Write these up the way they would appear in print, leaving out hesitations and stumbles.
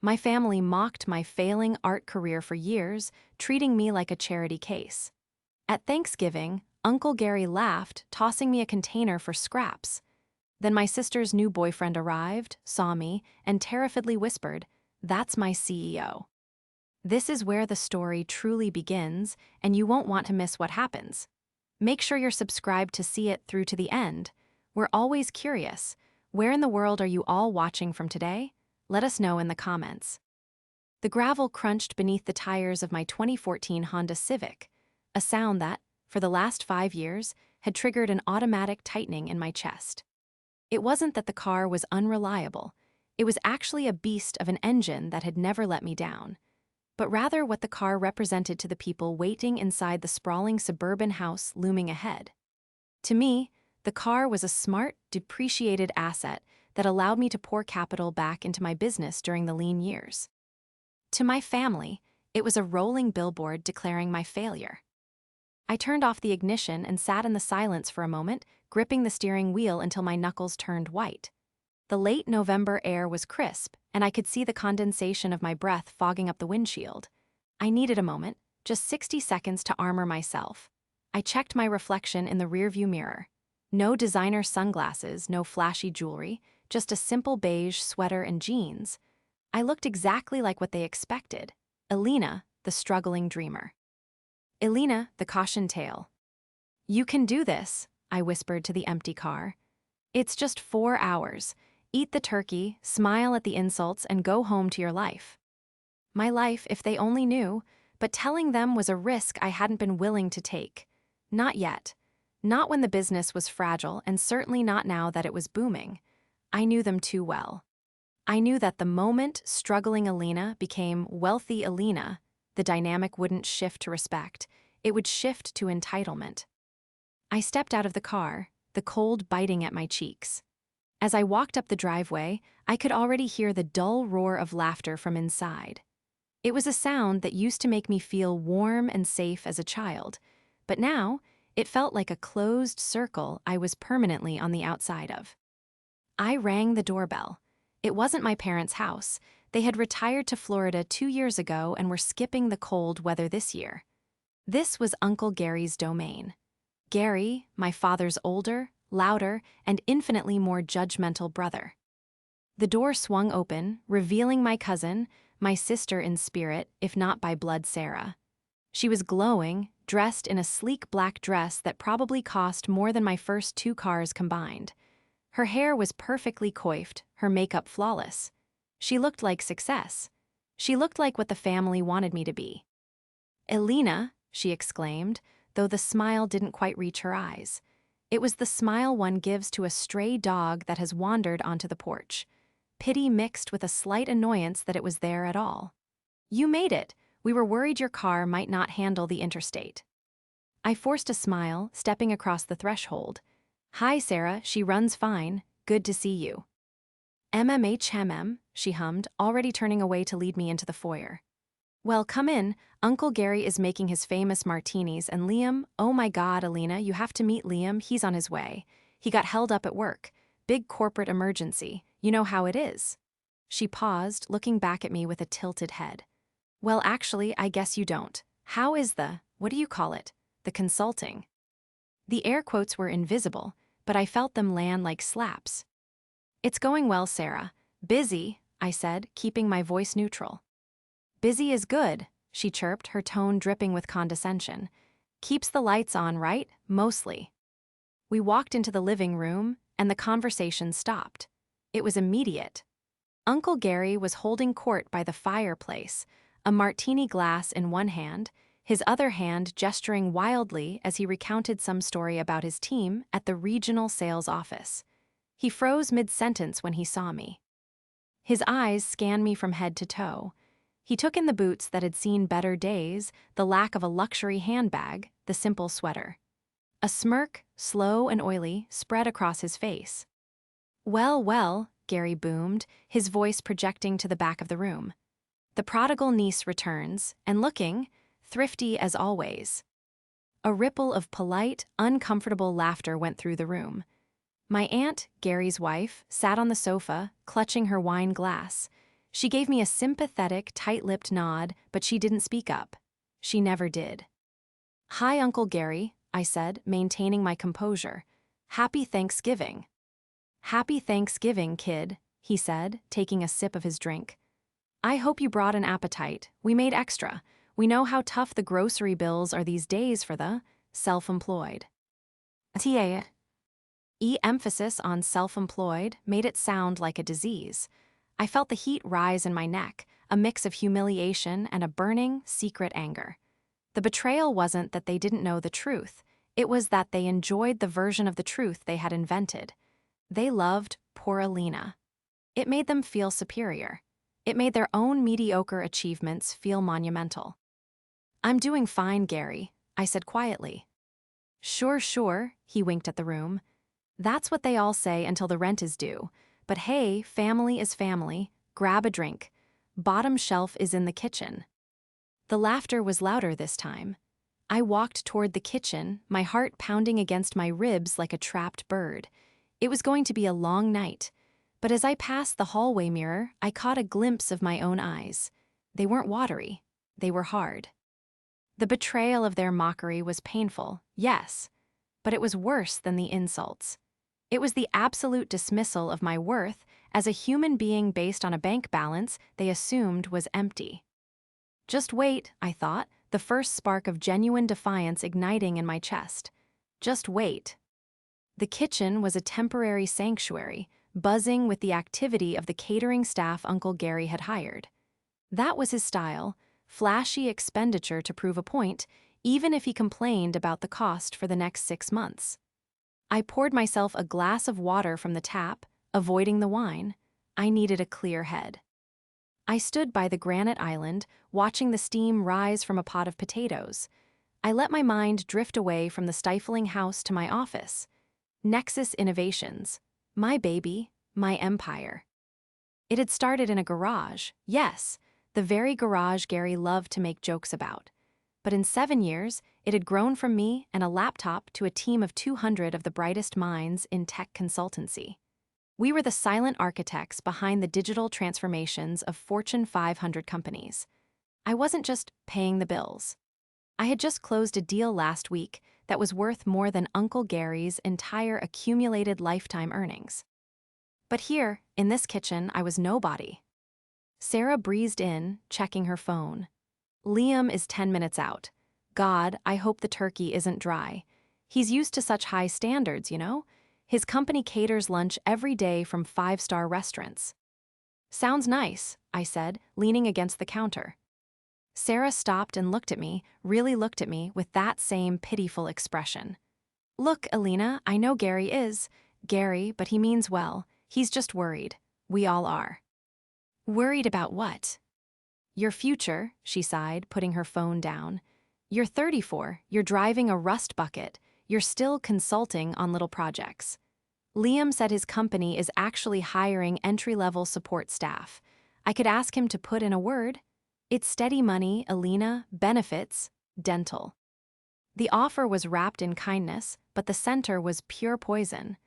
My family mocked my failing art career for years, treating me like a charity case. At Thanksgiving, Uncle Gary laughed, tossing me a container for scraps. Then my sister's new boyfriend arrived, saw me, and terrifiedly whispered, "That's my CEO." This is where the story truly begins, and you won't want to miss what happens. Make sure you're subscribed to see it through to the end. We're always curious. Where in the world are you all watching from today? Let us know in the comments. The gravel crunched beneath the tires of my 2014 Honda Civic, a sound that, for the last 5 years, had triggered an automatic tightening in my chest. It wasn't that the car was unreliable. It was actually a beast of an engine that had never let me down, but rather what the car represented to the people waiting inside the sprawling suburban house looming ahead. To me, the car was a smart, depreciated asset that allowed me to pour capital back into my business during the lean years. To my family, it was a rolling billboard declaring my failure. I turned off the ignition and sat in the silence for a moment, gripping the steering wheel until my knuckles turned white. The late November air was crisp, and I could see the condensation of my breath fogging up the windshield. I needed a moment, just 60 seconds to armor myself. I checked my reflection in the rearview mirror. No designer sunglasses, no flashy jewelry, just a simple beige sweater and jeans. I looked exactly like what they expected. Elena, the struggling dreamer. Elena, the caution tale. "You can do this," I whispered to the empty car. "It's just 4 hours. Eat the turkey, smile at the insults, and go home to your life." My life, if they only knew, but telling them was a risk I hadn't been willing to take. Not yet. Not when the business was fragile, and certainly not now that it was booming. I knew them too well. I knew that the moment struggling Elena became wealthy Elena, the dynamic wouldn't shift to respect, it would shift to entitlement. I stepped out of the car, the cold biting at my cheeks. As I walked up the driveway, I could already hear the dull roar of laughter from inside. It was a sound that used to make me feel warm and safe as a child, but now it felt like a closed circle I was permanently on the outside of. I rang the doorbell. It wasn't my parents' house. They had retired to Florida 2 years ago and were skipping the cold weather this year. This was Uncle Gary's domain. Gary, my father's older, louder, and infinitely more judgmental brother. The door swung open, revealing my cousin, my sister in spirit, if not by blood, Sarah. She was glowing, dressed in a sleek black dress that probably cost more than my first 2 cars combined. Her hair was perfectly coiffed, her makeup flawless. She looked like success. She looked like what the family wanted me to be. "Elena," she exclaimed, though the smile didn't quite reach her eyes. It was the smile one gives to a stray dog that has wandered onto the porch. Pity mixed with a slight annoyance that it was there at all. "You made it. We were worried your car might not handle the interstate." I forced a smile, stepping across the threshold. "Hi, Sarah, she runs fine. Good to see you." "MMHMM," she hummed, already turning away to lead me into the foyer. "Well, come in. Uncle Gary is making his famous martinis, and Liam, oh my God, Elena, you have to meet Liam. He's on his way. He got held up at work. Big corporate emergency. You know how it is." She paused, looking back at me with a tilted head. "Well, actually, I guess you don't. How is what do you call it? The consulting?" The air quotes were invisible, but I felt them land like slaps. "It's going well, Sarah. Busy," I said, keeping my voice neutral. "Busy is good," she chirped, her tone dripping with condescension. "Keeps the lights on, right? Mostly." We walked into the living room, and the conversation stopped. It was immediate. Uncle Gary was holding court by the fireplace, a martini glass in one hand, his other hand gesturing wildly as he recounted some story about his team at the regional sales office. He froze mid-sentence when he saw me. His eyes scanned me from head to toe. He took in the boots that had seen better days, the lack of a luxury handbag, the simple sweater. A smirk, slow and oily, spread across his face. "Well, well," Gary boomed, his voice projecting to the back of the room. "The prodigal niece returns, and looking thrifty as always." A ripple of polite, uncomfortable laughter went through the room. My aunt, Gary's wife, sat on the sofa, clutching her wine glass. She gave me a sympathetic, tight-lipped nod, but she didn't speak up. She never did. "Hi, Uncle Gary," I said, maintaining my composure. "Happy Thanksgiving." "Happy Thanksgiving, kid," he said, taking a sip of his drink. "I hope you brought an appetite. We made extra. We know how tough the grocery bills are these days for the self-employed." Emphasis on self-employed made it sound like a disease. I felt the heat rise in my neck, a mix of humiliation and a burning, secret anger. The betrayal wasn't that they didn't know the truth. It was that they enjoyed the version of the truth they had invented. They loved poor Alina. It made them feel superior. It made their own mediocre achievements feel monumental. "I'm doing fine, Gary," I said quietly. "Sure, sure," he winked at the room. "That's what they all say until the rent is due. But hey, family is family. Grab a drink. Bottom shelf is in the kitchen." The laughter was louder this time. I walked toward the kitchen, my heart pounding against my ribs like a trapped bird. It was going to be a long night. But as I passed the hallway mirror, I caught a glimpse of my own eyes. They weren't watery. They were hard. The betrayal of their mockery was painful, yes, but it was worse than the insults. It was the absolute dismissal of my worth as a human being based on a bank balance they assumed was empty. Just wait, I thought, the first spark of genuine defiance igniting in my chest. Just wait. The kitchen was a temporary sanctuary, buzzing with the activity of the catering staff Uncle Gary had hired. That was his style, flashy expenditure to prove a point, even if he complained about the cost for the next 6 months. I poured myself a glass of water from the tap, avoiding the wine. I needed a clear head. I stood by the granite island, watching the steam rise from a pot of potatoes. I let my mind drift away from the stifling house to my office. Nexus Innovations. My baby, my empire. It had started in a garage, yes, the very garage Gary loved to make jokes about. But in 7 years, it had grown from me and a laptop to a team of 200 of the brightest minds in tech consultancy. We were the silent architects behind the digital transformations of Fortune 500 companies. I wasn't just paying the bills. I had just closed a deal last week that was worth more than Uncle Gary's entire accumulated lifetime earnings. But here, in this kitchen, I was nobody. Sarah breezed in, checking her phone. "Liam is 10 minutes out. God, I hope the turkey isn't dry. He's used to such high standards, you know? His company caters lunch every day from 5-star restaurants." "Sounds nice," I said, leaning against the counter. Sarah stopped and looked at me, really looked at me with that same pitiful expression. "Look, Alina, I know Gary is Gary, but he means well. He's just worried. We all are." "Worried about what?" "Your future," she sighed, putting her phone down. "You're 34, you're driving a rust bucket, you're still consulting on little projects. Liam said his company is actually hiring entry-level support staff. I could ask him to put in a word. It's steady money, Alina, benefits, dental." The offer was wrapped in kindness, but the center was pure poison.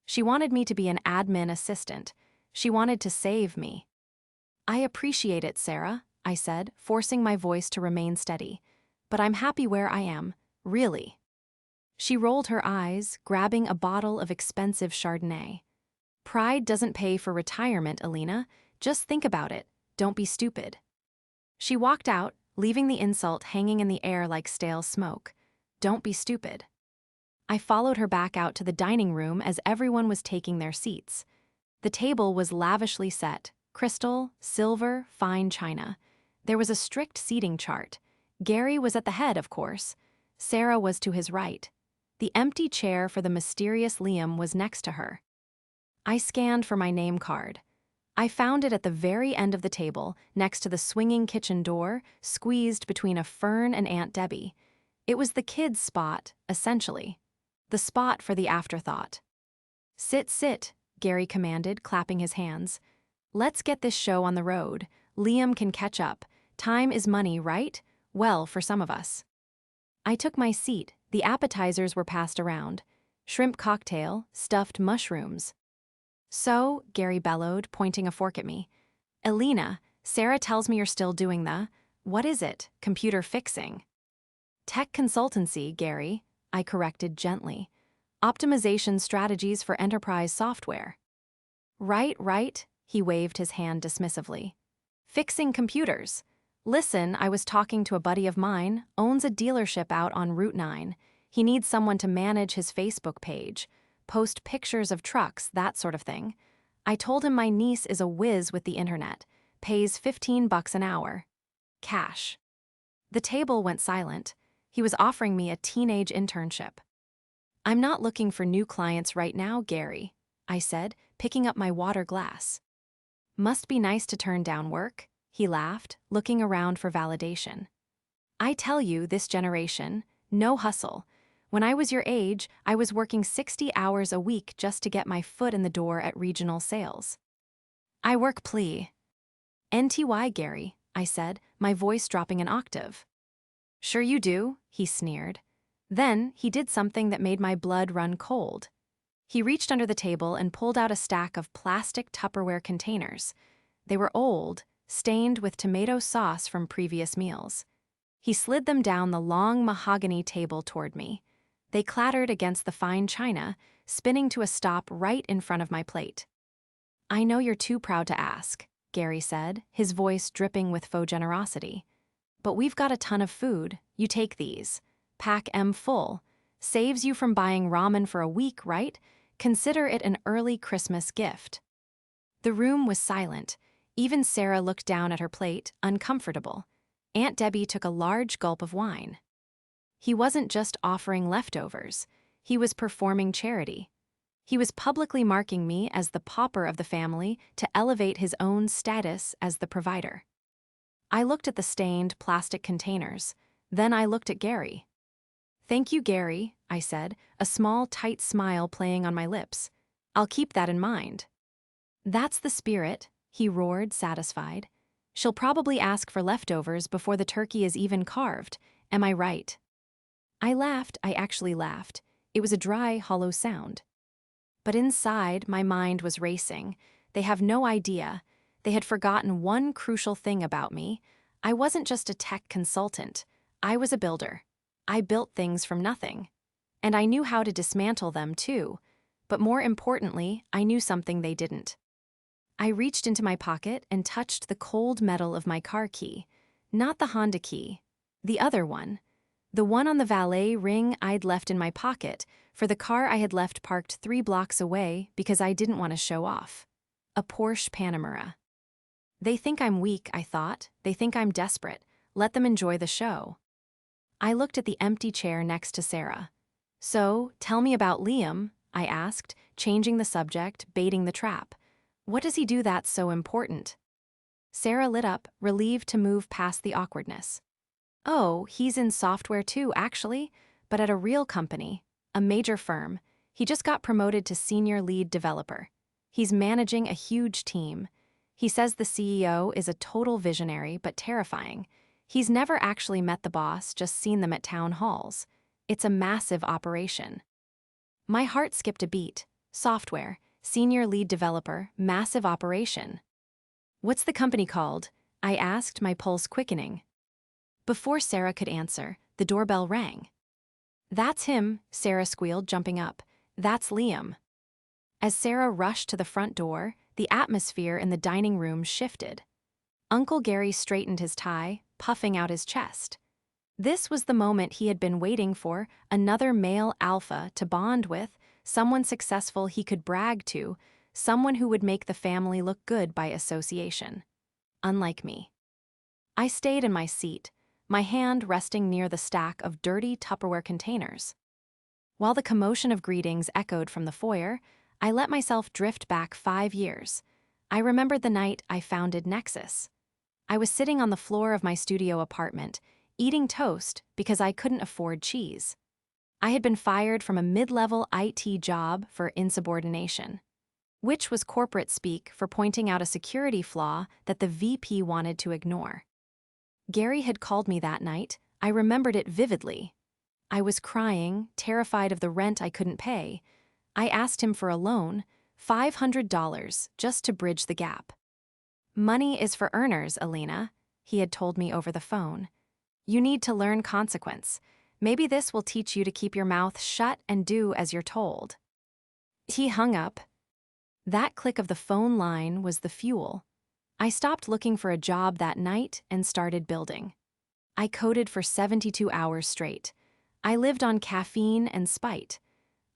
She wanted me to be an admin assistant. She wanted to save me. "I appreciate it, Sarah," I said, forcing my voice to remain steady. "But I'm happy where I am, really." She rolled her eyes, grabbing a bottle of expensive Chardonnay. "Pride doesn't pay for retirement, Alina. Just think about it. Don't be stupid." She walked out, leaving the insult hanging in the air like stale smoke. Don't be stupid. I followed her back out to the dining room as everyone was taking their seats. The table was lavishly set, crystal, silver, fine china. There was a strict seating chart. Gary was at the head, of course. Sarah was to his right. The empty chair for the mysterious Liam was next to her. I scanned for my name card. I found it at the very end of the table, next to the swinging kitchen door, squeezed between a fern and Aunt Debbie. It was the kids' spot, essentially. The spot for the afterthought. "Sit, sit," Gary commanded, clapping his hands. "Let's get this show on the road. Liam can catch up. Time is money, right? Well, for some of us." I took my seat. The appetizers were passed around. Shrimp cocktail, stuffed mushrooms. "So," Gary bellowed, pointing a fork at me, Elena, Sarah tells me you're still doing what is it, computer fixing? Tech consultancy, Gary, I corrected gently. Optimization strategies for enterprise software. Right, he waved his hand dismissively. Fixing computers. Listen, I was talking to a buddy of mine, owns a dealership out on Route 9. He needs someone to manage his Facebook page, post pictures of trucks, that sort of thing. I told him my niece is a whiz with the internet, pays $15 an hour. Cash. The table went silent. He was offering me a teenage internship. I'm not looking for new clients right now, Gary, I said, picking up my water glass. Must be nice to turn down work, he laughed, looking around for validation. I tell you, this generation, no hustle. When I was your age, I was working 60 hours a week just to get my foot in the door at regional sales. I work NTY, Gary, I said, my voice dropping an octave. Sure you do, he sneered. Then he did something that made my blood run cold. He reached under the table and pulled out a stack of plastic Tupperware containers. They were old, stained with tomato sauce from previous meals. He slid them down the long mahogany table toward me. They clattered against the fine china, spinning to a stop right in front of my plate. I know you're too proud to ask, Gary said, his voice dripping with faux generosity. But we've got a ton of food. You take these. Pack M full. Saves you from buying ramen for a week, right? Consider it an early Christmas gift. The room was silent. Even Sarah looked down at her plate, uncomfortable. Aunt Debbie took a large gulp of wine. He wasn't just offering leftovers. He was performing charity. He was publicly marking me as the pauper of the family to elevate his own status as the provider. I looked at the stained plastic containers. Then I looked at Gary. Thank you, Gary, I said, a small, tight smile playing on my lips. I'll keep that in mind. That's the spirit, he roared, satisfied. She'll probably ask for leftovers before the turkey is even carved. Am I right? I actually laughed. It was a dry, hollow sound. But inside, my mind was racing. They have no idea. They had forgotten one crucial thing about me. I wasn't just a tech consultant. I was a builder. I built things from nothing. And I knew how to dismantle them, too. But more importantly, I knew something they didn't. I reached into my pocket and touched the cold metal of my car key. Not the Honda key. The other one. The one on the valet ring I'd left in my pocket for the car I had left parked 3 blocks away because I didn't want to show off. A Porsche Panamera. They think I'm weak, I thought. They think I'm desperate. Let them enjoy the show. I looked at the empty chair next to Sarah. So, tell me about Liam, I asked, changing the subject, baiting the trap. What does he do that's so important? Sarah lit up, relieved to move past the awkwardness. Oh, he's in software too, actually, but at a real company, a major firm. He just got promoted to senior lead developer. He's managing a huge team. He says the CEO is a total visionary but terrifying. He's never actually met the boss, just seen them at town halls. It's a massive operation. My heart skipped a beat. Software, senior lead developer, massive operation. What's the company called? I asked, my pulse quickening. Before Sarah could answer, the doorbell rang. That's him, Sarah squealed, jumping up. That's Liam. As Sarah rushed to the front door, the atmosphere in the dining room shifted. Uncle Gary straightened his tie, puffing out his chest. This was the moment he had been waiting for, another male alpha to bond with, someone successful he could brag to, someone who would make the family look good by association. Unlike me. I stayed in my seat, my hand resting near the stack of dirty Tupperware containers. While the commotion of greetings echoed from the foyer, I let myself drift back 5 years. I remembered the night I founded Nexus. I was sitting on the floor of my studio apartment, eating toast because I couldn't afford cheese. I had been fired from a mid-level IT job for insubordination, which was corporate speak for pointing out a security flaw that the VP wanted to ignore. Gary had called me that night. I remembered it vividly. I was crying, terrified of the rent I couldn't pay. I asked him for a loan, $500, just to bridge the gap. Money is for earners, Alina, he had told me over the phone. You need to learn consequence. Maybe this will teach you to keep your mouth shut and do as you're told. He hung up. That click of the phone line was the fuel. I stopped looking for a job that night and started building. I coded for 72 hours straight. I lived on caffeine and spite.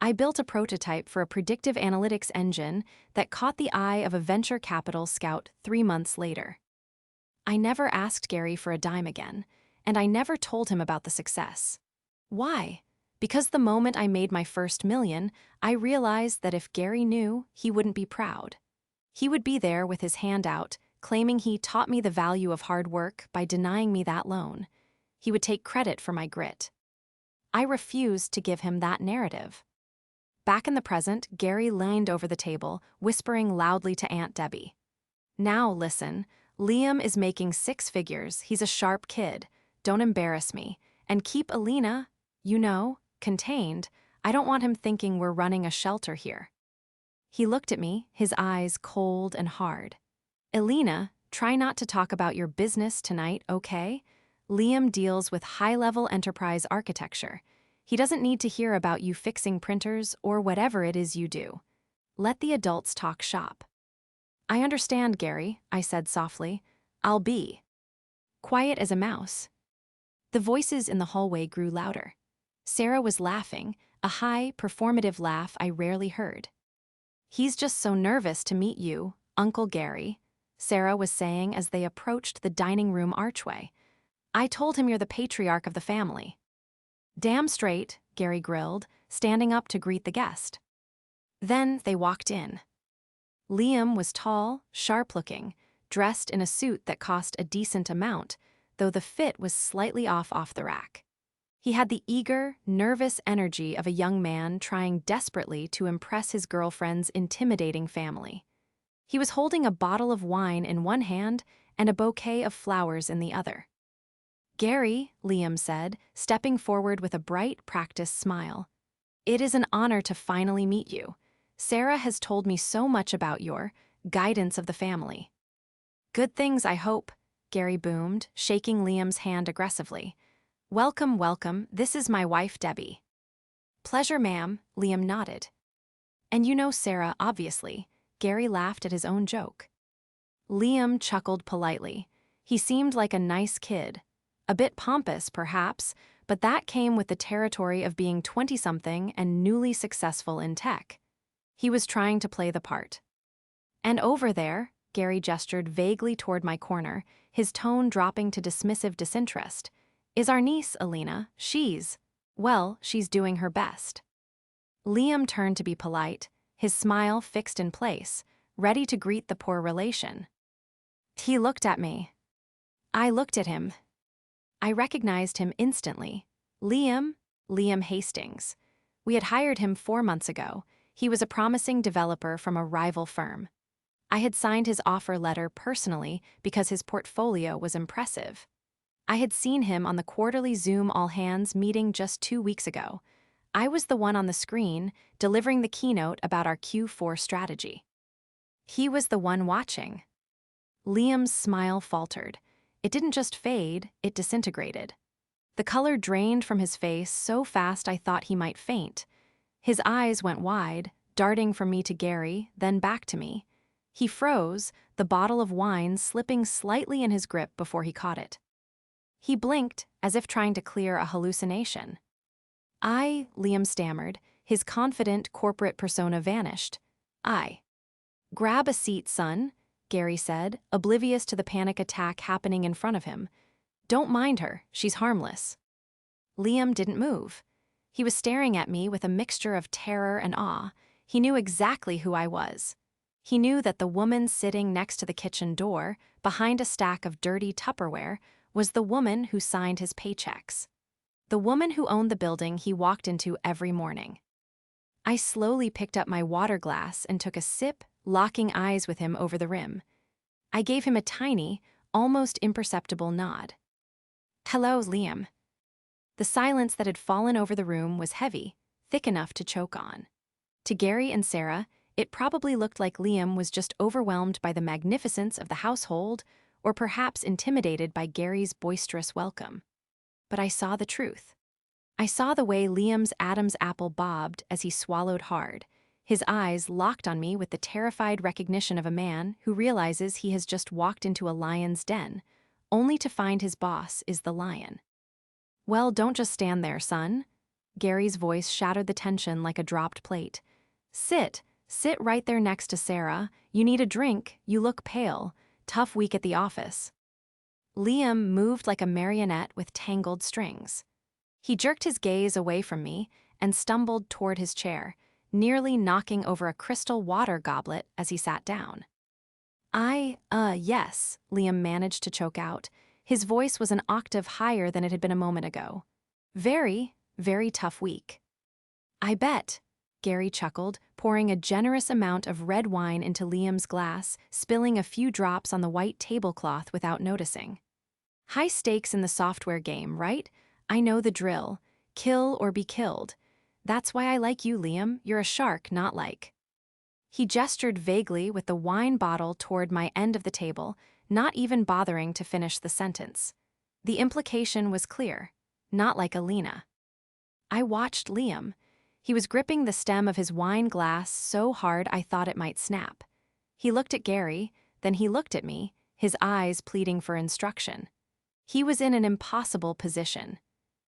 I built a prototype for a predictive analytics engine that caught the eye of a venture capital scout 3 months later. I never asked Gary for a dime again, and I never told him about the success. Why? Because the moment I made my first million, I realized that if Gary knew, he wouldn't be proud. He would be there with his hand out, claiming he taught me the value of hard work by denying me that loan. He would take credit for my grit. I refused to give him that narrative. Back in the present, Gary leaned over the table, whispering loudly to Aunt Debbie. Now listen, Liam is making 6 figures. He's a sharp kid. Don't embarrass me. And keep Alina, contained. I don't want him thinking we're running a shelter here. He looked at me, his eyes cold and hard. Alina, try not to talk about your business tonight, okay? Liam deals with high-level enterprise architecture. He doesn't need to hear about you fixing printers or whatever it is you do. Let the adults talk shop. I understand, Gary, I said softly. I'll be quiet as a mouse. The voices in the hallway grew louder. Sarah was laughing, a high, performative laugh I rarely heard. He's just so nervous to meet you, Uncle Gary, Sarah was saying as they approached the dining room archway. I told him you're the patriarch of the family. Damn straight, Gary grilled, standing up to greet the guest. Then they walked in. Liam was tall, sharp-looking, dressed in a suit that cost a decent amount, though the fit was slightly off the rack. He had the eager, nervous energy of a young man trying desperately to impress his girlfriend's intimidating family. He was holding a bottle of wine in one hand and a bouquet of flowers in the other. Gary, Liam said, stepping forward with a bright, practiced smile. It is an honor to finally meet you. Sarah has told me so much about your guidance of the family. Good things, I hope, Gary boomed, shaking Liam's hand aggressively. Welcome, welcome, this is my wife, Debbie. Pleasure, ma'am, Liam nodded. And you know Sarah, obviously, Gary laughed at his own joke. Liam chuckled politely. He seemed like a nice kid. A bit pompous, perhaps, but that came with the territory of being 20-something and newly successful in tech. He was trying to play the part. And over there, Gary gestured vaguely toward my corner, his tone dropping to dismissive disinterest, is our niece, Alina. She's doing her best. Liam turned to be polite, his smile fixed in place, ready to greet the poor relation. He looked at me. I looked at him. I recognized him instantly. Liam Hastings. We had hired him 4 months ago. He was a promising developer from a rival firm. I had signed his offer letter personally because his portfolio was impressive. I had seen him on the quarterly Zoom all-hands meeting just 2 weeks ago. I was the one on the screen, delivering the keynote about our Q4 strategy. He was the one watching. Liam's smile faltered. It didn't just fade, it disintegrated. The color drained from his face so fast I thought he might faint. His eyes went wide, darting from me to Gary, then back to me. He froze, the bottle of wine slipping slightly in his grip before he caught it. He blinked, as if trying to clear a hallucination. Liam stammered, his confident corporate persona vanished. Grab a seat, son, Gary said, oblivious to the panic attack happening in front of him. Don't mind her, she's harmless. Liam didn't move. He was staring at me with a mixture of terror and awe. He knew exactly who I was. He knew that the woman sitting next to the kitchen door, behind a stack of dirty Tupperware, was the woman who signed his paychecks. The woman who owned the building he walked into every morning. I slowly picked up my water glass and took a sip, locking eyes with him over the rim. I gave him a tiny, almost imperceptible nod. Hello, Liam. The silence that had fallen over the room was heavy, thick enough to choke on. To Gary and Sarah, it probably looked like Liam was just overwhelmed by the magnificence of the household, or perhaps intimidated by Gary's boisterous welcome. But I saw the truth. I saw the way Liam's Adam's apple bobbed as he swallowed hard, his eyes locked on me with the terrified recognition of a man who realizes he has just walked into a lion's den, only to find his boss is the lion. "Well, don't just stand there, son." Gary's voice shattered the tension like a dropped plate. Sit right there next to Sarah. You need a drink, you look pale. Tough week at the office." Liam moved like a marionette with tangled strings. He jerked his gaze away from me and stumbled toward his chair, nearly knocking over a crystal water goblet as he sat down. Yes," Liam managed to choke out. His voice was an octave higher than it had been a moment ago. "Very, very tough week." "I bet," Gary chuckled, pouring a generous amount of red wine into Liam's glass, spilling a few drops on the white tablecloth without noticing. "High stakes in the software game, right? I know the drill. Kill or be killed. That's why I like you, Liam. You're a shark, not like." He gestured vaguely with the wine bottle toward my end of the table, not even bothering to finish the sentence. The implication was clear. Not like Alina. I watched Liam. He was gripping the stem of his wine glass so hard I thought it might snap. He looked at Gary, then he looked at me, his eyes pleading for instruction. He was in an impossible position.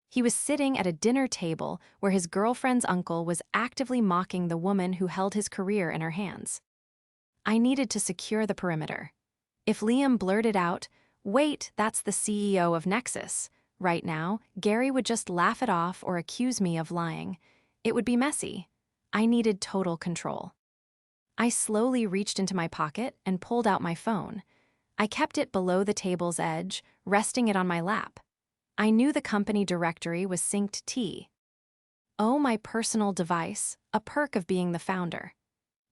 He was sitting at a dinner table where his girlfriend's uncle was actively mocking the woman who held his career in her hands. I needed to secure the perimeter. If Liam blurted out, "Wait, that's the CEO of Nexus," right now, Gary would just laugh it off or accuse me of lying. It would be messy. I needed total control. I slowly reached into my pocket and pulled out my phone. I kept it below the table's edge, resting it on my lap. I knew the company directory was synced T. Oh, my personal device, a perk of being the founder.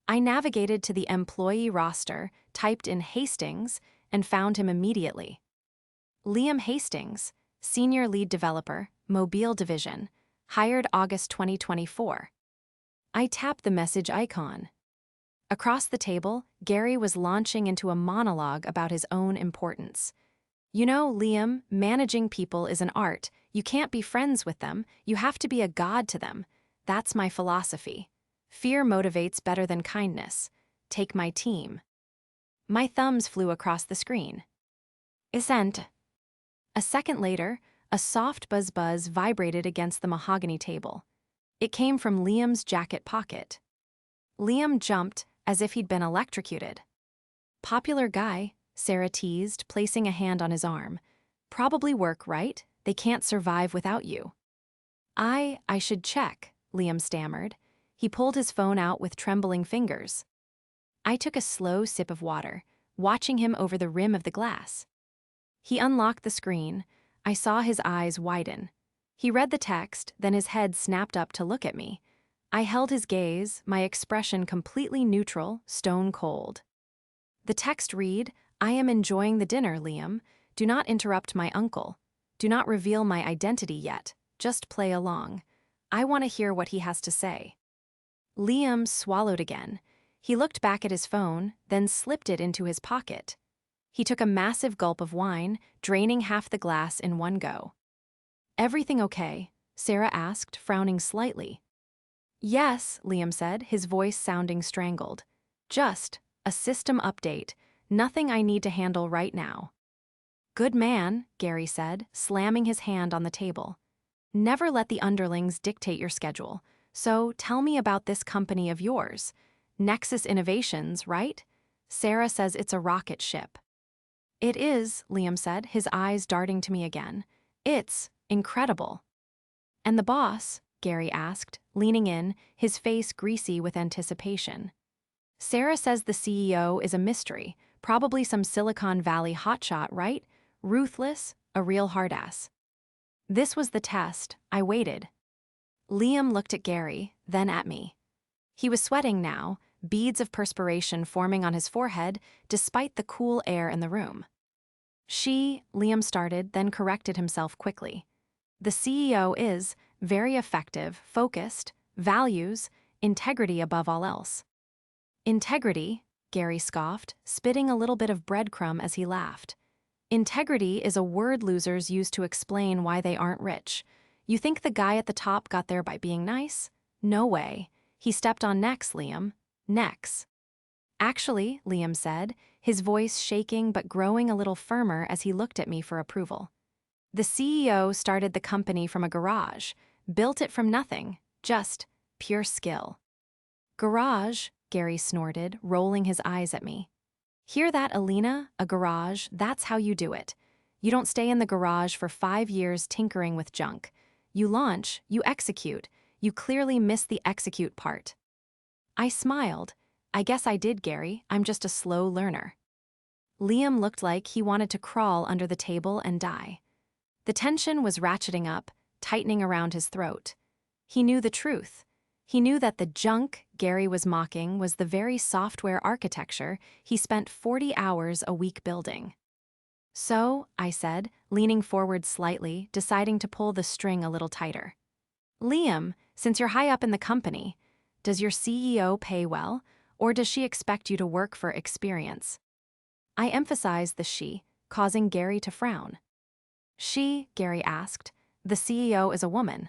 I navigated to the employee roster, typed in Hastings, and found him immediately. Liam Hastings, Senior Lead Developer, Mobile Division, hired August 2024. I tapped the message icon. Across the table, Gary was launching into a monologue about his own importance. "You know, Liam, managing people is an art. You can't be friends with them. You have to be a god to them. That's my philosophy. Fear motivates better than kindness. Take my team." My thumbs flew across the screen. "Isn't." A second later, a soft buzz vibrated against the mahogany table. It came from Liam's jacket pocket. Liam jumped as if he'd been electrocuted. "Popular guy," Sarah teased, placing a hand on his arm. "Probably work, right? They can't survive without you." I should check," Liam stammered. He pulled his phone out with trembling fingers. I took a slow sip of water, watching him over the rim of the glass. He unlocked the screen. I saw his eyes widen. He read the text, then his head snapped up to look at me. I held his gaze, my expression completely neutral, stone cold. The text read, "I am enjoying the dinner, Liam. Do not interrupt my uncle. Do not reveal my identity yet. Just play along. I want to hear what he has to say." Liam swallowed again. He looked back at his phone, then slipped it into his pocket. He took a massive gulp of wine, draining half the glass in one go. "Everything okay?" Sarah asked, frowning slightly. "Yes," Liam said, his voice sounding strangled. "Just a system update. Nothing I need to handle right now." "Good man," Gary said, slamming his hand on the table. "Never let the underlings dictate your schedule. So tell me about this company of yours. Nexus Innovations, right? Sarah says it's a rocket ship." "It is," Liam said, his eyes darting to me again. "It's incredible." "And the boss?" Gary asked, leaning in, his face greasy with anticipation. "Sarah says the CEO is a mystery, probably some Silicon Valley hotshot, right? Ruthless, a real hardass." This was the test. I waited. Liam looked at Gary, then at me. He was sweating now, beads of perspiration forming on his forehead, despite the cool air in the room. Liam started, then corrected himself quickly. "The CEO is very effective, focused, values, integrity above all else." Integrity, Gary scoffed, spitting a little bit of breadcrumb as he laughed. Integrity is a word losers use to explain why they aren't rich. You think the guy at the top got there by being nice? No way. He stepped on necks, Liam. Necks. Actually, Liam said, his voice shaking but growing a little firmer as he looked at me for approval. The CEO started the company from a garage, built it from nothing, just pure skill. Garage, Gary snorted, rolling his eyes at me. Hear that, Alina? A garage, that's how you do it. You don't stay in the garage for 5 years tinkering with junk. You launch, you execute. You clearly missed the execute part. I smiled. I guess I did, Gary. I'm just a slow learner. Liam looked like he wanted to crawl under the table and die. The tension was ratcheting up, tightening around his throat. He knew the truth. He knew that the junk Gary was mocking was the very software architecture he spent 40 hours a week building. So, I said, leaning forward slightly, deciding to pull the string a little tighter. Liam, since you're high up in the company, does your CEO pay well, or does she expect you to work for experience? I emphasized the she, causing Gary to frown. She, Gary asked, the CEO is a woman.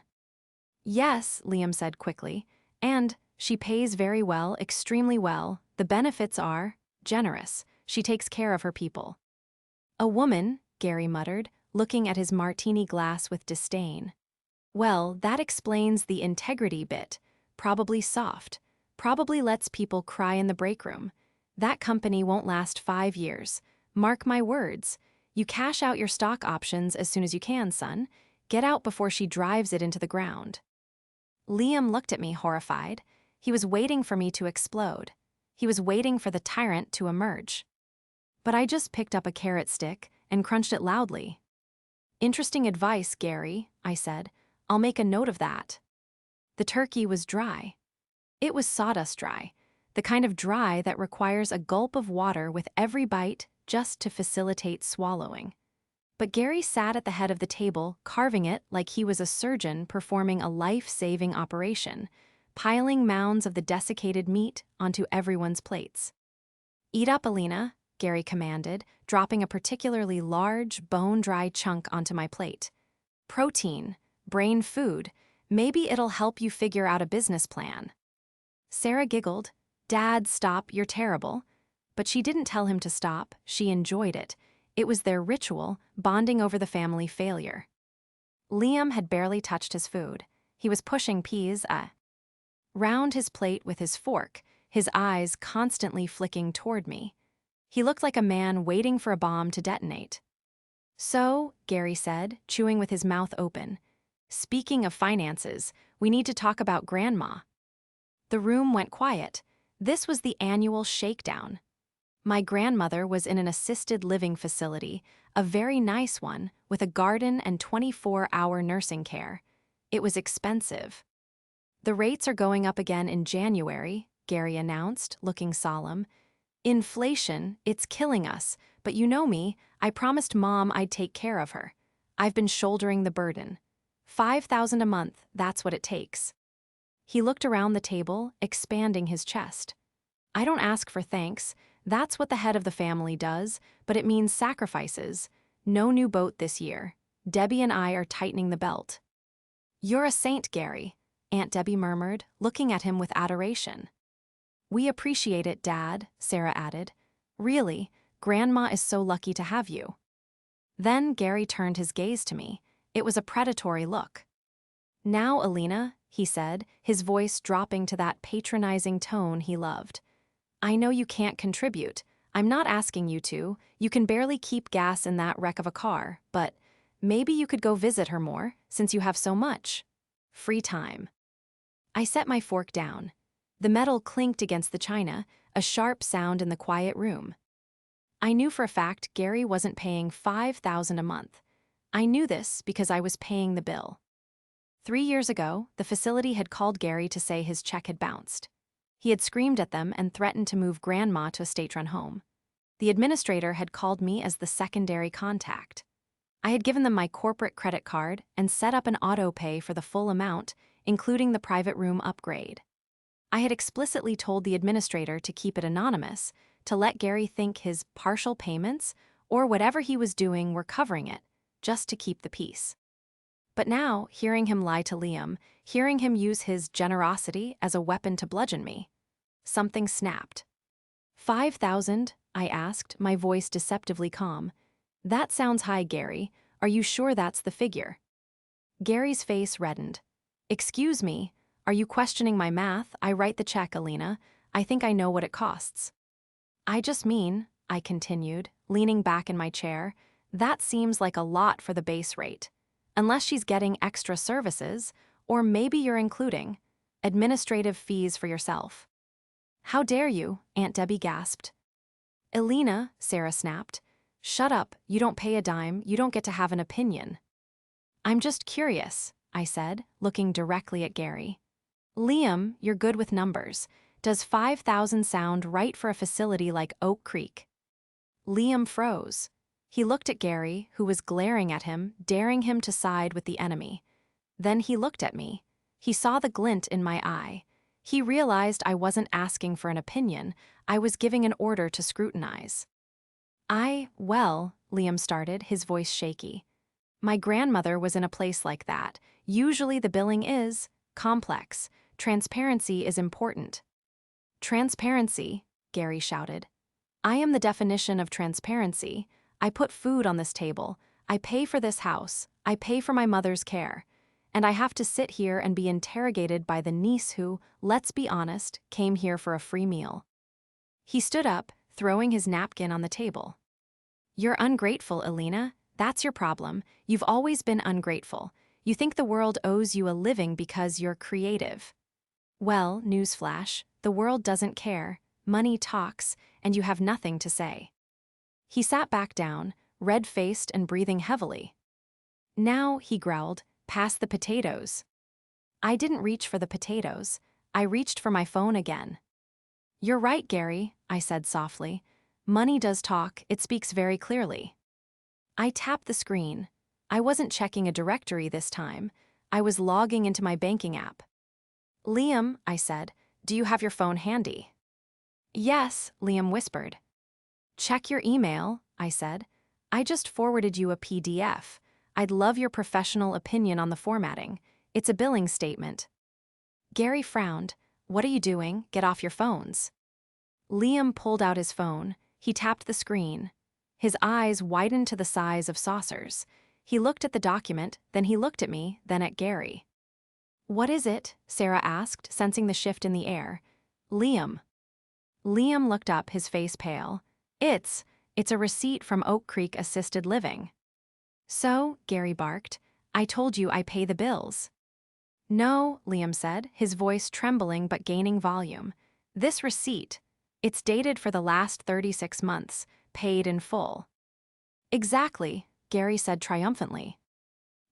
Yes, Liam said quickly, and she pays very well, extremely well. The benefits are generous. She takes care of her people. A woman, Gary muttered, looking at his martini glass with disdain. Well, that explains the integrity bit. Probably soft. Probably lets people cry in the break room. That company won't last 5 years. Mark my words. You cash out your stock options as soon as you can, son. Get out before she drives it into the ground. Liam looked at me horrified. He was waiting for me to explode. He was waiting for the tyrant to emerge. But I just picked up a carrot stick and crunched it loudly. Interesting advice, Gary, I said. I'll make a note of that. The turkey was dry. It was sawdust dry, the kind of dry that requires a gulp of water with every bite just to facilitate swallowing. But Gary sat at the head of the table, carving it like he was a surgeon performing a life-saving operation, piling mounds of the desiccated meat onto everyone's plates. Eat up, Alina, Gary commanded, dropping a particularly large, bone-dry chunk onto my plate. Protein, brain food, maybe it'll help you figure out a business plan. Sarah giggled. Dad, stop, you're terrible. But she didn't tell him to stop, she enjoyed it. It was their ritual, bonding over the family failure. Liam had barely touched his food. He was pushing peas round his plate with his fork, his eyes constantly flicking toward me. He looked like a man waiting for a bomb to detonate. So, Gary said, chewing with his mouth open, speaking of finances, we need to talk about Grandma. The room went quiet. This was the annual shakedown. My grandmother was in an assisted living facility, a very nice one, with a garden and 24-hour nursing care. It was expensive. The rates are going up again in January, Gary announced, looking solemn. Inflation, it's killing us, but you know me, I promised Mom I'd take care of her. I've been shouldering the burden. $5,000 a month, that's what it takes. He looked around the table, expanding his chest. I don't ask for thanks. That's what the head of the family does, but it means sacrifices. No new boat this year. Debbie and I are tightening the belt. You're a saint, Gary, Aunt Debbie murmured, looking at him with adoration. We appreciate it, Dad, Sarah added. Really, Grandma is so lucky to have you. Then Gary turned his gaze to me. It was a predatory look. Now, Alina, he said, his voice dropping to that patronizing tone he loved. I know you can't contribute. I'm not asking you to. You can barely keep gas in that wreck of a car, but maybe you could go visit her more, since you have so much free time. I set my fork down. The metal clinked against the china, a sharp sound in the quiet room. I knew for a fact Gary wasn't paying $5,000 a month. I knew this because I was paying the bill. 3 years ago, the facility had called Gary to say his check had bounced. He had screamed at them and threatened to move Grandma to a state-run home. The administrator had called me as the secondary contact. I had given them my corporate credit card and set up an auto pay for the full amount, including the private room upgrade. I had explicitly told the administrator to keep it anonymous, to let Gary think his partial payments or whatever he was doing were covering it, just to keep the peace. But now, hearing him lie to Liam, hearing him use his generosity as a weapon to bludgeon me, something snapped. 5,000? I asked, my voice deceptively calm. That sounds high, Gary. Are you sure that's the figure? Gary's face reddened. Excuse me, are you questioning my math? I write the check, Alina. I think I know what it costs. I just mean, I continued, leaning back in my chair, that seems like a lot for the base rate. Unless she's getting extra services, or maybe you're including administrative fees for yourself. How dare you? Aunt Debbie gasped. Alina, Sarah snapped. Shut up, you don't pay a dime, you don't get to have an opinion. I'm just curious, I said, looking directly at Gary. Liam, you're good with numbers. Does 5,000 sound right for a facility like Oak Creek? Liam froze. He looked at Gary, who was glaring at him, daring him to side with the enemy. Then he looked at me. He saw the glint in my eye. He realized I wasn't asking for an opinion, I was giving an order to scrutinize. Well, Liam started, his voice shaky. My grandmother was in a place like that. Usually the billing is complex. Transparency is important. Transparency, Gary shouted. I am the definition of transparency. I put food on this table. I pay for this house. I pay for my mother's care. And I have to sit here and be interrogated by the niece who, let's be honest, came here for a free meal. He stood up, throwing his napkin on the table. You're ungrateful, Alina. That's your problem. You've always been ungrateful. You think the world owes you a living because you're creative. Well, newsflash, the world doesn't care. Money talks, and you have nothing to say. He sat back down, red-faced and breathing heavily. Now, he growled, pass the potatoes. I didn't reach for the potatoes. I reached for my phone again. You're right, Gary, I said softly. Money does talk, it speaks very clearly. I tapped the screen. I wasn't checking a directory this time. I was logging into my banking app. Liam, I said, do you have your phone handy? Yes, Liam whispered. Check your email, I said. I just forwarded you a PDF. I'd love your professional opinion on the formatting. It's a billing statement. Gary frowned. What are you doing? Get off your phones. Liam pulled out his phone. He tapped the screen. His eyes widened to the size of saucers. He looked at the document, then he looked at me, then at Gary. What is it? Sarah asked, sensing the shift in the air. Liam. Liam looked up, his face pale. It's a receipt from Oak Creek Assisted Living. So, Gary barked, I told you I pay the bills. No, Liam said, his voice trembling but gaining volume. This receipt, it's dated for the last 36 months, paid in full. Exactly, Gary said triumphantly.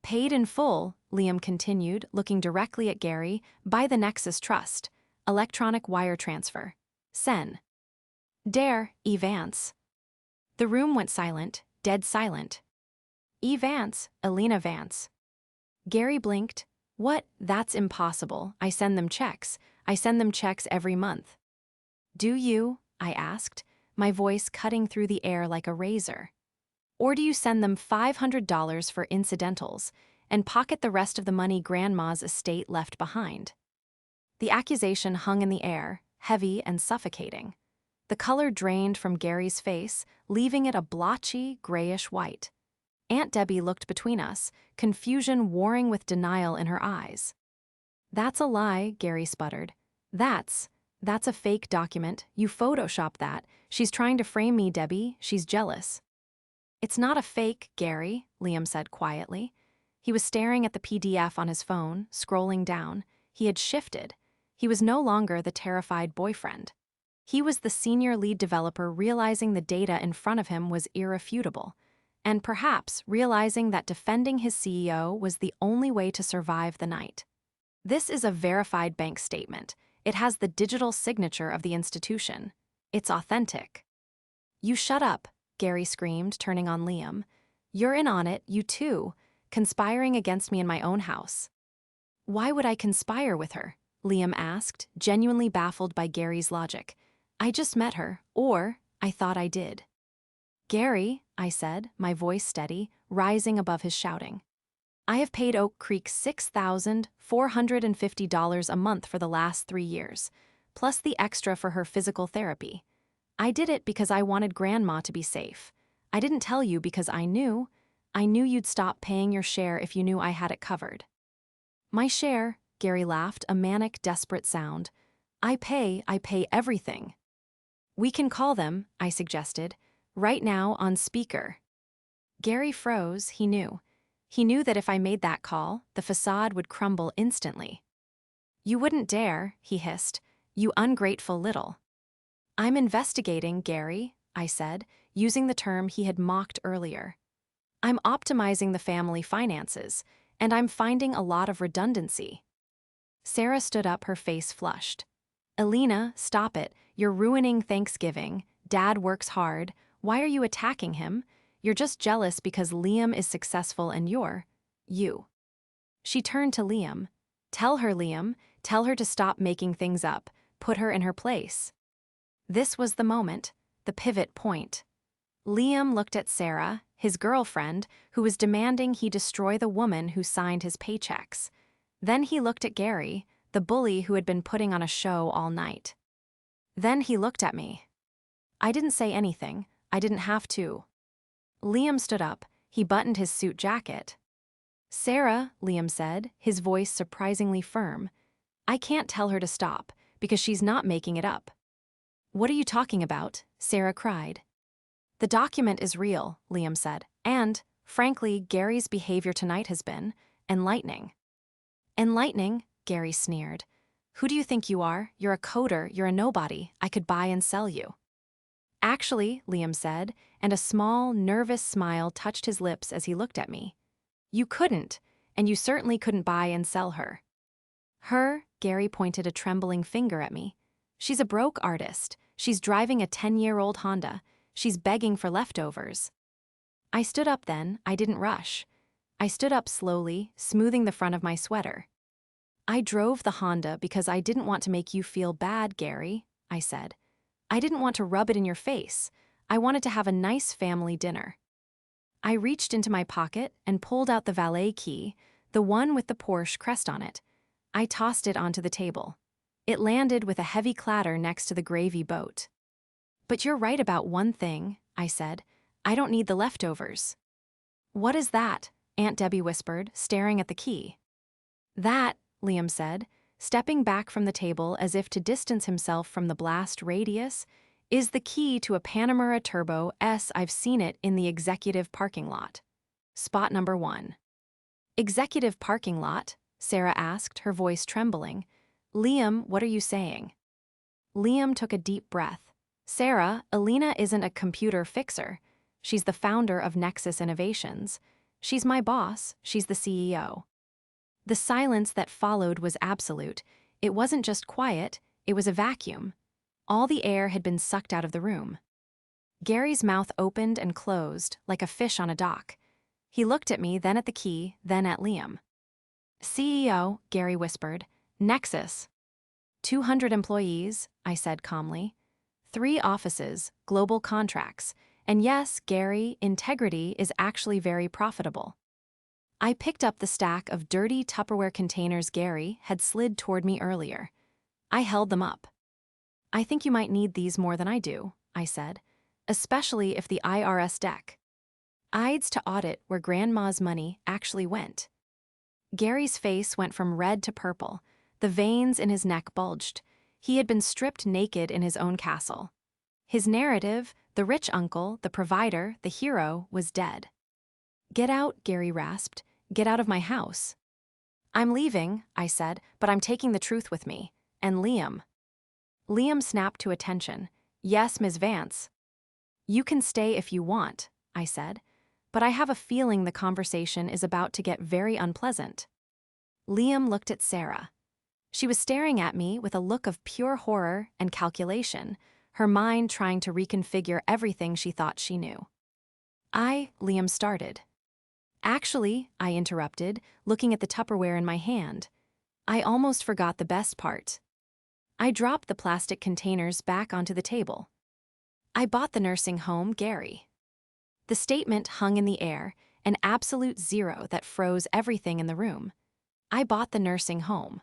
Paid in full, Liam continued, looking directly at Gary, by the Nexus Trust. Electronic wire transfer. Sen. Dare, E. Vance. The room went silent, dead silent. E. Vance, Alina Vance. Gary blinked. What? That's impossible. I send them checks. I send them checks every month. Do you? I asked, my voice cutting through the air like a razor. Or do you send them $500 for incidentals and pocket the rest of the money Grandma's estate left behind? The accusation hung in the air, heavy and suffocating. The color drained from Gary's face, leaving it a blotchy, grayish white. Aunt Debbie looked between us, confusion warring with denial in her eyes. That's a lie, Gary sputtered. That's a fake document. You photoshopped that. She's trying to frame me, Debbie. She's jealous. It's not a fake, Gary, Liam said quietly. He was staring at the PDF on his phone, scrolling down. He had shifted. He was no longer the terrified boyfriend. He was the senior lead developer realizing the data in front of him was irrefutable, and perhaps realizing that defending his CEO was the only way to survive the night. This is a verified bank statement. It has the digital signature of the institution. It's authentic. You shut up, Gary screamed, turning on Liam. You're in on it, you too, conspiring against me in my own house. Why would I conspire with her? Liam asked, genuinely baffled by Gary's logic. I just met her, or I thought I did. Gary, I said, my voice steady, rising above his shouting. I have paid Oak Creek $6,450 a month for the last 3 years, plus the extra for her physical therapy. I did it because I wanted Grandma to be safe. I didn't tell you because I knew you'd stop paying your share if you knew I had it covered. My share, Gary laughed, a manic, desperate sound. I pay everything. We can call them, I suggested, right now on speaker. Gary froze, he knew. He knew that if I made that call, the facade would crumble instantly. You wouldn't dare, he hissed. You ungrateful little. I'm investigating, Gary, I said, using the term he had mocked earlier. I'm optimizing the family finances, and I'm finding a lot of redundancy. Sarah stood up, her face flushed. Elena, stop it. You're ruining Thanksgiving. Dad works hard. Why are you attacking him? You're just jealous because Liam is successful and you. She turned to Liam. Tell her, Liam. Tell her to stop making things up. Put her in her place. This was the moment, the pivot point. Liam looked at Sarah, his girlfriend, who was demanding he destroy the woman who signed his paychecks. Then he looked at Gary, the bully who had been putting on a show all night. Then he looked at me. I didn't say anything. I didn't have to. Liam stood up. He buttoned his suit jacket. Sarah, Liam said, his voice surprisingly firm. I can't tell her to stop, because she's not making it up. What are you talking about? Sarah cried. The document is real, Liam said, and, frankly, Gary's behavior tonight has been enlightening. Enlightening? Gary sneered. Who do you think you are? You're a coder, you're a nobody. I could buy and sell you. Actually, Liam said, and a small, nervous smile touched his lips as he looked at me. You couldn't, and you certainly couldn't buy and sell her. Her, Gary pointed a trembling finger at me. She's a broke artist. She's driving a 10-year-old Honda. She's begging for leftovers. I stood up then, I didn't rush. I stood up slowly, smoothing the front of my sweater. I drove the Honda because I didn't want to make you feel bad, Gary, I said. I didn't want to rub it in your face. I wanted to have a nice family dinner. I reached into my pocket and pulled out the valet key, the one with the Porsche crest on it. I tossed it onto the table. It landed with a heavy clatter next to the gravy boat. But you're right about one thing, I said. I don't need the leftovers. What is that? Aunt Debbie whispered, staring at the key. That, Liam said, stepping back from the table as if to distance himself from the blast radius, is the key to a Panamera Turbo S. I've seen it in the executive parking lot. Spot number 1. Executive parking lot? Sarah asked, her voice trembling. Liam, what are you saying? Liam took a deep breath. Sarah, Elena isn't a computer fixer. She's the founder of Nexus Innovations. She's my boss. She's the CEO. The silence that followed was absolute. It wasn't just quiet, it was a vacuum. All the air had been sucked out of the room. Gary's mouth opened and closed, like a fish on a dock. He looked at me, then at the key, then at Liam. CEO, Gary whispered. Nexus. 200 employees, I said calmly. 3 offices, global contracts. And yes, Gary, integrity is actually very profitable. I picked up the stack of dirty Tupperware containers Gary had slid toward me earlier. I held them up. I think you might need these more than I do, I said, especially if the IRS deck. I'ds to audit where Grandma's money actually went. Gary's face went from red to purple. The veins in his neck bulged. He had been stripped naked in his own castle. His narrative, the rich uncle, the provider, the hero, was dead. Get out, Gary rasped. Get out of my house. I'm leaving, I said, but I'm taking the truth with me. And Liam. Liam snapped to attention. Yes, Ms. Vance. You can stay if you want, I said, but I have a feeling the conversation is about to get very unpleasant. Liam looked at Sarah. She was staring at me with a look of pure horror and calculation, her mind trying to reconfigure everything she thought she knew. Liam started. Actually, I interrupted, looking at the Tupperware in my hand. I almost forgot the best part. I dropped the plastic containers back onto the table. I bought the nursing home, Gary. The statement hung in the air, an absolute zero that froze everything in the room. I bought the nursing home.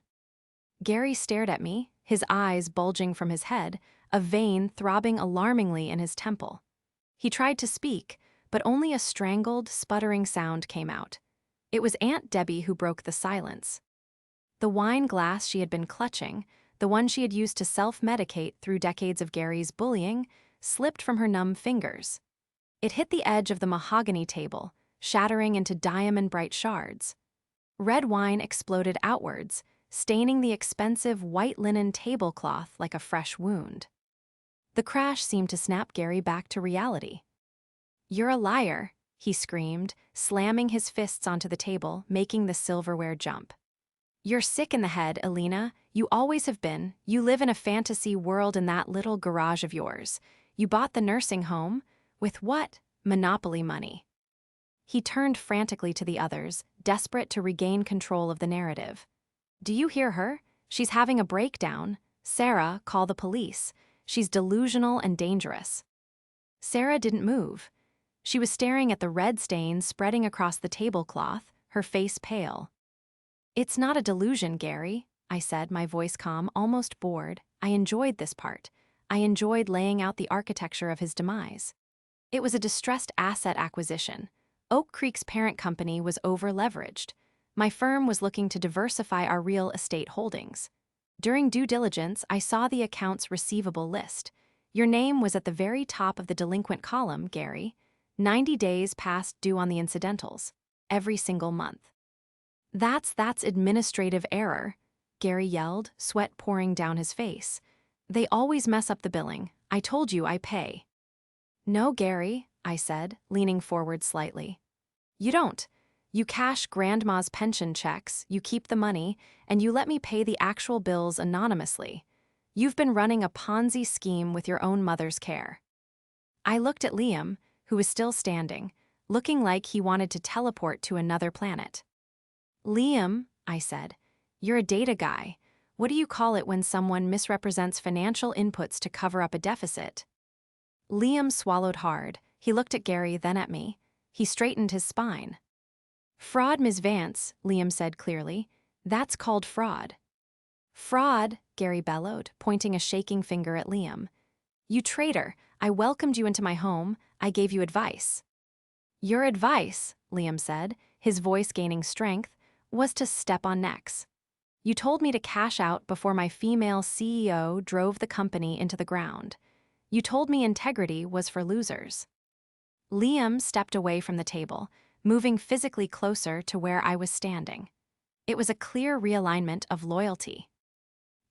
Gary stared at me, his eyes bulging from his head, a vein throbbing alarmingly in his temple. He tried to speak, but only a strangled, sputtering sound came out. It was Aunt Debbie who broke the silence. The wine glass she had been clutching, the one she had used to self-medicate through decades of Gary's bullying, slipped from her numb fingers. It hit the edge of the mahogany table, shattering into diamond-bright shards. Red wine exploded outwards, staining the expensive white linen tablecloth like a fresh wound. The crash seemed to snap Gary back to reality. "You're a liar," he screamed, slamming his fists onto the table, making the silverware jump. "You're sick in the head, Alina. You always have been. You live in a fantasy world in that little garage of yours. You bought the nursing home. With what? Monopoly money." He turned frantically to the others, desperate to regain control of the narrative. "Do you hear her? She's having a breakdown. Sarah, call the police. She's delusional and dangerous." Sarah didn't move. She was staring at the red stains spreading across the tablecloth, her face pale. "It's not a delusion, Gary," I said, my voice calm, almost bored. I enjoyed this part. I enjoyed laying out the architecture of his demise. It was a distressed asset acquisition. Oak Creek's parent company was over-leveraged. My firm was looking to diversify our real estate holdings. During due diligence, I saw the accounts receivable list. Your name was at the very top of the delinquent column, Gary. 90 days past due on the incidentals. Every single month. That's administrative error," Gary yelled, sweat pouring down his face. "They always mess up the billing. I told you I pay." "No, Gary," I said, leaning forward slightly. "You don't. You cash Grandma's pension checks, you keep the money, and you let me pay the actual bills anonymously. You've been running a Ponzi scheme with your own mother's care." I looked at Liam, who was still standing, looking like he wanted to teleport to another planet. "Liam," I said, "you're a data guy. What do you call it when someone misrepresents financial inputs to cover up a deficit?" Liam swallowed hard. He looked at Gary, then at me. He straightened his spine. "Fraud, Ms. Vance," Liam said clearly. "That's called fraud." "Fraud," Gary bellowed, pointing a shaking finger at Liam. "You traitor. I welcomed you into my home. I gave you advice." "Your advice," Liam said, his voice gaining strength, was to step on necks. "You told me to cash out before my female CEO drove the company into the ground. You told me integrity was for losers." Liam stepped away from the table, moving physically closer to where I was standing. It was a clear realignment of loyalty.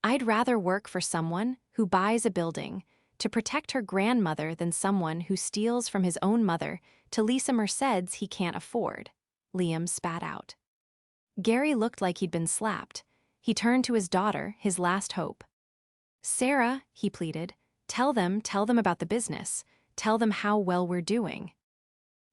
I'd rather work for someone who buys a building to protect her grandmother than someone who steals from his own mother to lease a Mercedes he can't afford, Liam spat out. Gary looked like he'd been slapped. He turned to his daughter, his last hope. "Sarah," he pleaded, tell them about the business. Tell them how well we're doing."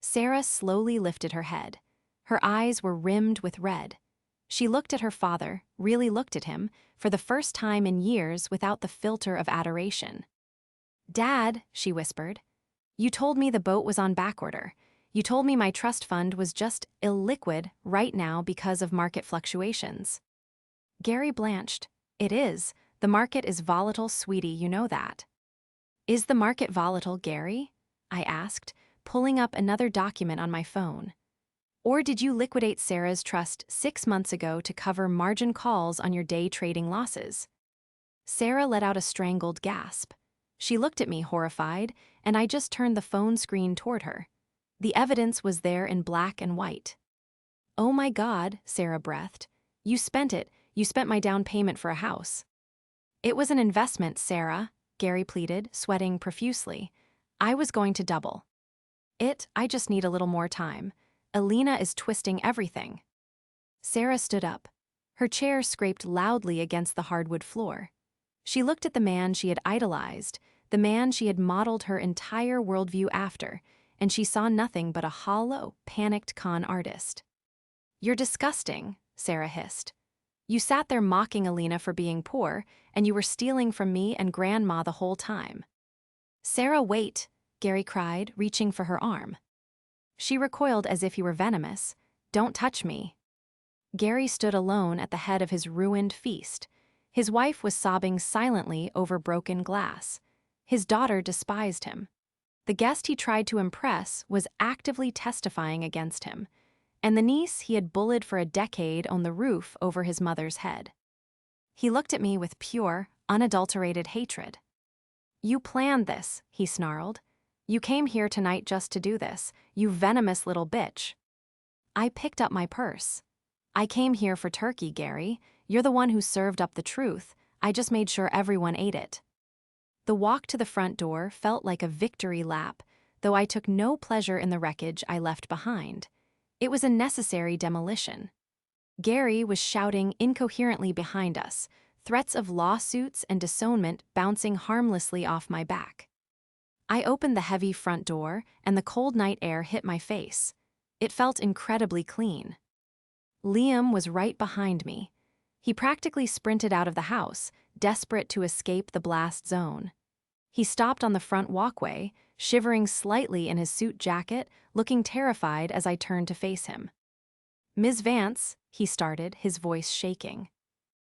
Sarah slowly lifted her head. Her eyes were rimmed with red. She looked at her father, really looked at him, for the first time in years without the filter of adoration. "Dad," she whispered, "you told me the boat was on backorder. You told me my trust fund was just illiquid right now because of market fluctuations." Gary blanched. "It is. The market is volatile, sweetie, you know that." "Is the market volatile, Gary?" I asked, pulling up another document on my phone. "Or did you liquidate Sarah's trust 6 months ago to cover margin calls on your day trading losses?" Sarah let out a strangled gasp. She looked at me horrified, and I just turned the phone screen toward her. The evidence was there in black and white. "Oh my God," Sarah breathed. You spent it. You spent my down payment for a house." "It was an investment, Sarah," Gary pleaded, sweating profusely. "I was going to double." I just need a little more time. Alina is twisting everything." Sarah stood up. Her chair scraped loudly against the hardwood floor. She looked at the man she had idolized, the man she had modeled her entire worldview after, and she saw nothing but a hollow, panicked con artist. "You're disgusting," Sarah hissed. You sat there mocking Alina for being poor, and you were stealing from me and Grandma the whole time." "Sarah, wait," Gary cried, reaching for her arm. She recoiled as if he were venomous. "Don't touch me." Gary stood alone at the head of his ruined feast. His wife was sobbing silently over broken glass. His daughter despised him. The guest he tried to impress was actively testifying against him, and the niece he had bullied for a decade on the roof over his mother's head. He looked at me with pure, unadulterated hatred. "You planned this," he snarled. "You came here tonight just to do this, you venomous little bitch." I picked up my purse. "I came here for turkey, Gary. You're the one who served up the truth. I just made sure everyone ate it." The walk to the front door felt like a victory lap, though I took no pleasure in the wreckage I left behind. It was a necessary demolition. Gary was shouting incoherently behind us, threats of lawsuits and disownment bouncing harmlessly off my back. I opened the heavy front door, and the cold night air hit my face. It felt incredibly clean. Liam was right behind me. He practically sprinted out of the house, desperate to escape the blast zone. He stopped on the front walkway, shivering slightly in his suit jacket, looking terrified as I turned to face him. "Ms. Vance," he started, his voice shaking.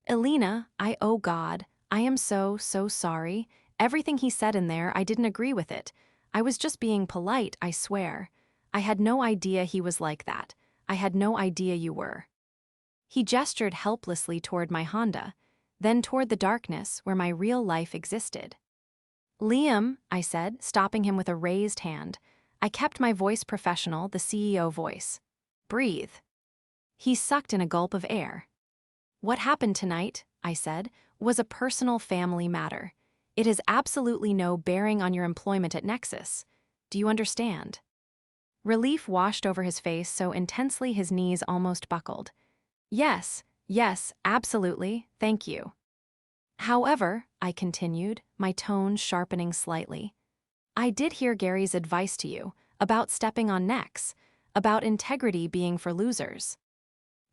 "Alina, oh God, I am so sorry. Everything he said in there, I didn't agree with it. I was just being polite, I swear. I had no idea he was like that. I had no idea you were." He gestured helplessly toward my Honda, then toward the darkness where my real life existed. "Liam," I said, stopping him with a raised hand. I kept my voice professional, the CEO voice. "Breathe." He sucked in a gulp of air. "What happened tonight," I said, "was a personal family matter. It has absolutely no bearing on your employment at Nexus. Do you understand?" Relief washed over his face so intensely his knees almost buckled. Yes, absolutely, thank you." "However," I continued, my tone sharpening slightly, "I did hear Gary's advice to you, about stepping on necks, about integrity being for losers."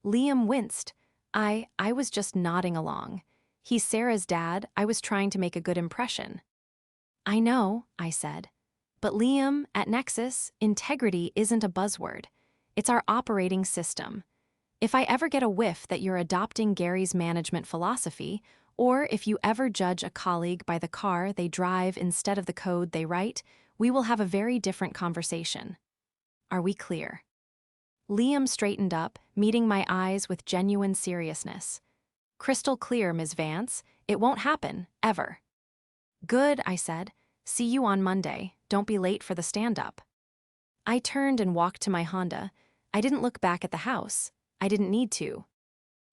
Liam winced. I was just nodding along. He's Sarah's dad, I was trying to make a good impression." "I know," I said. "But Liam, at Nexus, integrity isn't a buzzword. It's our operating system. If I ever get a whiff that you're adopting Gary's management philosophy, or if you ever judge a colleague by the car they drive instead of the code they write, we will have a very different conversation. Are we clear?" Liam straightened up, meeting my eyes with genuine seriousness. "Crystal clear, Ms. Vance. It won't happen, ever." "Good," I said. "See you on Monday. Don't be late for the stand-up." I turned and walked to my Honda. I didn't look back at the house. I didn't need to.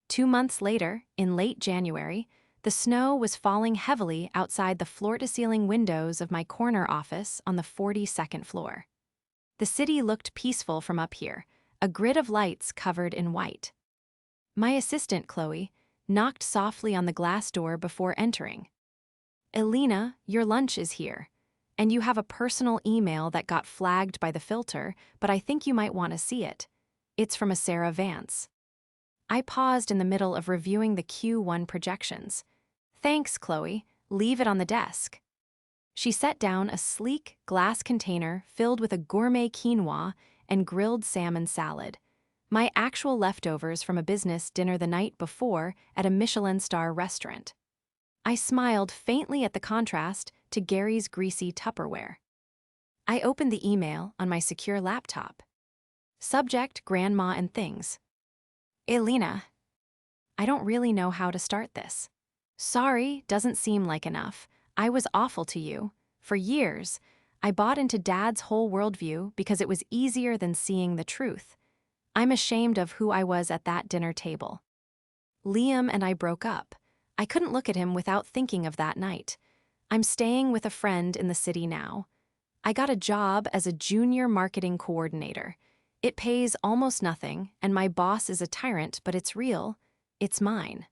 2 months later, in late January, the snow was falling heavily outside the floor-to-ceiling windows of my corner office on the 42nd floor. The city looked peaceful from up here, a grid of lights covered in white. My assistant, Chloe, knocked softly on the glass door before entering. "Alina, your lunch is here. And you have a personal email that got flagged by the filter, but I think you might want to see it. It's from a Sarah Vance." I paused in the middle of reviewing the Q1 projections. "Thanks, Chloe. Leave it on the desk." She set down a sleek glass container filled with a gourmet quinoa and grilled salmon salad, my actual leftovers from a business dinner the night before at a Michelin-star restaurant. I smiled faintly at the contrast to Gary's greasy Tupperware. I opened the email on my secure laptop. Subject: Grandma and Things. "Alina, I don't really know how to start this. Sorry, doesn't seem like enough. I was awful to you. For years, I bought into Dad's whole worldview because it was easier than seeing the truth. I'm ashamed of who I was at that dinner table. Liam and I broke up. I couldn't look at him without thinking of that night. I'm staying with a friend in the city now. I got a job as a junior marketing coordinator. It pays almost nothing, and my boss is a tyrant, but it's real. It's mine.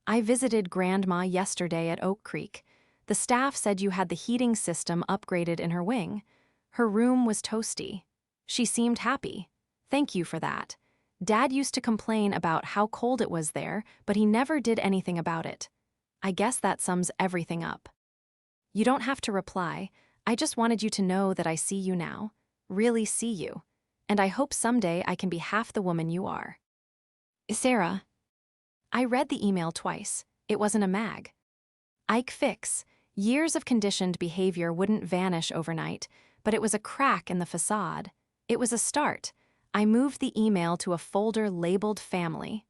I visited Grandma yesterday at Oak Creek. The staff said you had the heating system upgraded in her wing. Her room was toasty. She seemed happy. Thank you for that. Dad used to complain about how cold it was there, but he never did anything about it. I guess that sums everything up. You don't have to reply. I just wanted you to know that I see you now. Really see you. And I hope someday I can be half the woman you are. Sarah. I read the email twice. It wasn't a mag. Ike fix. Years of conditioned behavior wouldn't vanish overnight, but it was a crack in the facade. It was a start. I moved the email to a folder labeled family.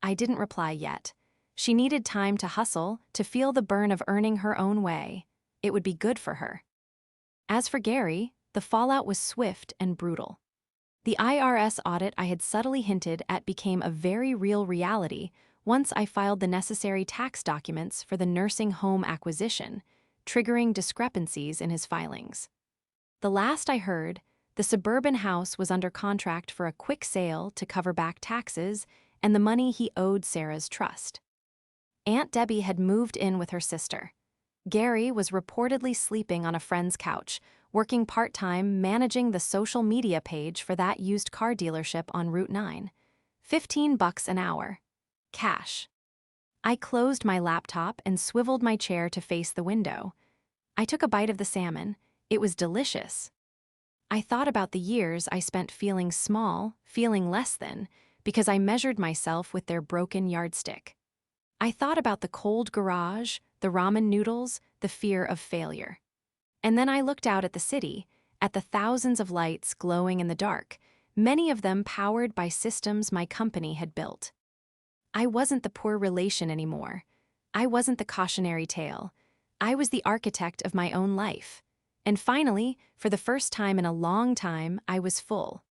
I didn't reply yet. She needed time to hustle, to feel the burn of earning her own way. It would be good for her. As for Gary, the fallout was swift and brutal. The IRS audit I had subtly hinted at became a very real reality once I filed the necessary tax documents for the nursing home acquisition, triggering discrepancies in his filings. The last I heard, the suburban house was under contract for a quick sale to cover back taxes and the money he owed Sarah's trust. Aunt Debbie had moved in with her sister. Gary was reportedly sleeping on a friend's couch, working part-time managing the social media page for that used car dealership on Route 9. $15 an hour. Cash. I closed my laptop and swiveled my chair to face the window. I took a bite of the salmon. It was delicious. I thought about the years I spent feeling small, feeling less than, because I measured myself with their broken yardstick. I thought about the cold garage, the ramen noodles, the fear of failure. And then I looked out at the city, at the thousands of lights glowing in the dark, many of them powered by systems my company had built. I wasn't the poor relation anymore. I wasn't the cautionary tale. I was the architect of my own life. And finally, for the first time in a long time, I was full.